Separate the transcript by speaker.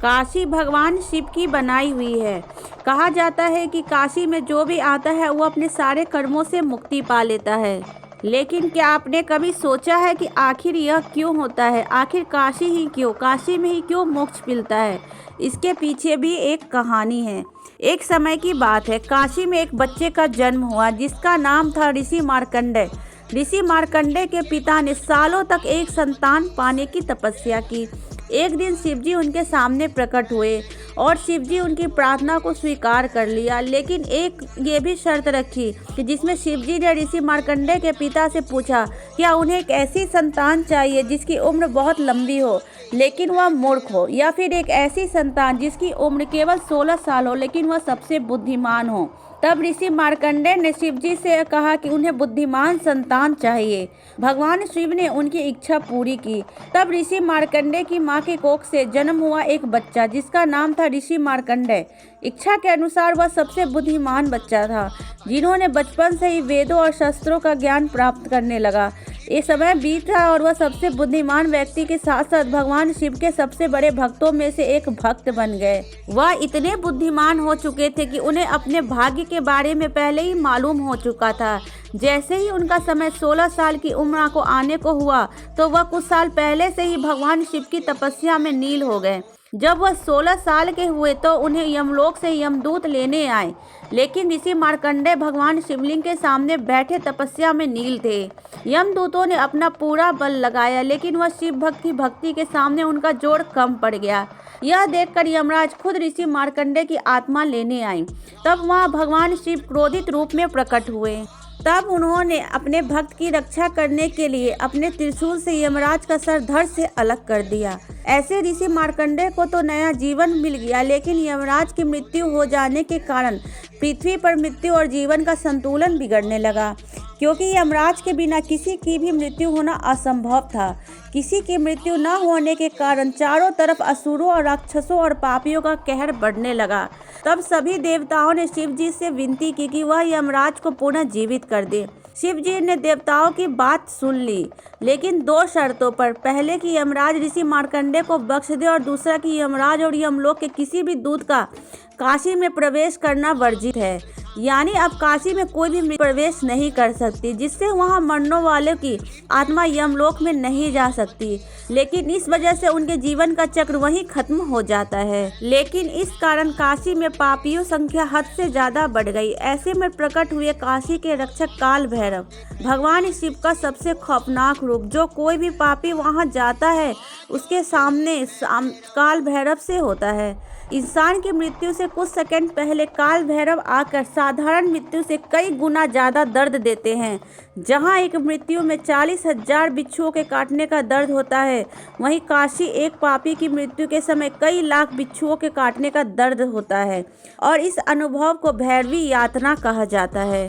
Speaker 1: काशी भगवान शिव की बनाई हुई है। कहा जाता है कि काशी में जो भी आता है वो अपने सारे कर्मों से मुक्ति पा लेता है। लेकिन क्या आपने कभी सोचा है कि आखिर यह क्यों होता है? आखिर काशी ही क्यों, काशी में ही क्यों मोक्ष मिलता है? इसके पीछे भी एक कहानी है। एक समय की बात है, काशी में एक बच्चे का जन्म हुआ जिसका नाम था ऋषि मार्कंडेय। ऋषि मार्कंडेय के पिता ने सालों तक एक संतान पाने की तपस्या की। एक दिन शिवजी उनके सामने प्रकट हुए और शिवजी उनकी प्रार्थना को स्वीकार कर लिया, लेकिन एक ये भी शर्त रखी कि जिसमें शिवजी ने ऋषि मार्कंडेय के पिता से पूछा क्या उन्हें एक ऐसी संतान चाहिए जिसकी उम्र बहुत लंबी हो लेकिन वह मूर्ख हो, या फिर एक ऐसी संतान जिसकी उम्र केवल 16 साल हो लेकिन वह सबसे बुद्धिमान हो। तब ऋषि मार्कंडेय ने शिवजी से कहा कि उन्हें बुद्धिमान संतान चाहिए। भगवान शिव ने उनकी इच्छा पूरी की। तब ऋषि मार्कंडेय की मां के कोख से जन्म हुआ एक बच्चा जिसका नाम था ऋषि मार्कंडेय। इच्छा के अनुसार वह सबसे बुद्धिमान बच्चा था, जिन्होंने बचपन से ही वेदों और शस्त्रों का ज्ञान प्राप्त करने लगा। ये समय बीता और वह सबसे बुद्धिमान व्यक्ति के साथ साथ भगवान शिव के सबसे बड़े भक्तों में से एक भक्त बन गए। वह इतने बुद्धिमान हो चुके थे कि उन्हें अपने भाग्य के बारे में पहले ही मालूम हो चुका था। जैसे ही उनका समय 16 साल की उम्र को आने को हुआ तो वह कुछ साल पहले से ही भगवान शिव की तपस्या में लीन हो गए। जब वह 16 साल के हुए तो उन्हें यमलोक से यमदूत लेने आए, लेकिन ऋषि मार्कंडेय भगवान शिवलिंग के सामने बैठे तपस्या में नील थे। यमदूतों ने अपना पूरा बल लगाया, लेकिन वह शिव भक्त की भक्ति के सामने उनका जोर कम पड़ गया। यह देखकर यमराज खुद ऋषि मार्कंडेय की आत्मा लेने आए। तब वहाँ भगवान शिव क्रोधित रूप में प्रकट हुए। तब उन्होंने अपने भक्त की रक्षा करने के लिए अपने त्रिशूल से यमराज का सर धड़ से अलग कर दिया। ऐसे ऋषि मार्कंडेय को तो नया जीवन मिल गया, लेकिन यमराज की मृत्यु हो जाने के कारण पृथ्वी पर मृत्यु और जीवन का संतुलन बिगड़ने लगा, क्योंकि यमराज के बिना किसी की भी मृत्यु होना असंभव था। किसी की मृत्यु न होने के कारण चारों तरफ असुरों और राक्षसों और पापियों का कहर बढ़ने लगा। तब सभी देवताओं ने शिव जी से विनती की कि वह यमराज को पुनः जीवित कर दे। शिव जी ने देवताओं की बात सुन ली, लेकिन 2 शर्तों पर। पहले कि यमराज ऋषि मार्कंडेय को बख्श दे और दूसरा कि यमराज और यमलोक के किसी भी दूत का काशी में प्रवेश करना वर्जित है, यानी अब काशी में कोई भी प्रवेश नहीं कर सकती, जिससे वहां मरने वाले की आत्मा यमलोक में नहीं जा सकती। लेकिन इस वजह से उनके जीवन का चक्र वहीं खत्म हो जाता है। लेकिन इस कारण काशी में पापियों संख्या हद से ज्यादा बढ़ गई। ऐसे में प्रकट हुए काशी के रक्षक काल भैरव, भगवान शिव का सबसे खौफनाक रूप। जो कोई भी पापी वहां जाता है उसके सामने काल भैरव से होता है। इंसान की मृत्यु से कुछ सेकंड पहले काल भैरव आकर साधारण मृत्यु से कई गुना ज्यादा दर्द देते हैं। जहां एक मृत्यु में 40,000 बिच्छुओं के काटने का दर्द होता है, वहीं काशी एक पापी की मृत्यु के समय कई लाख बिच्छुओं के काटने का दर्द होता है, और इस अनुभव को भैरवी यातना कहा जाता है।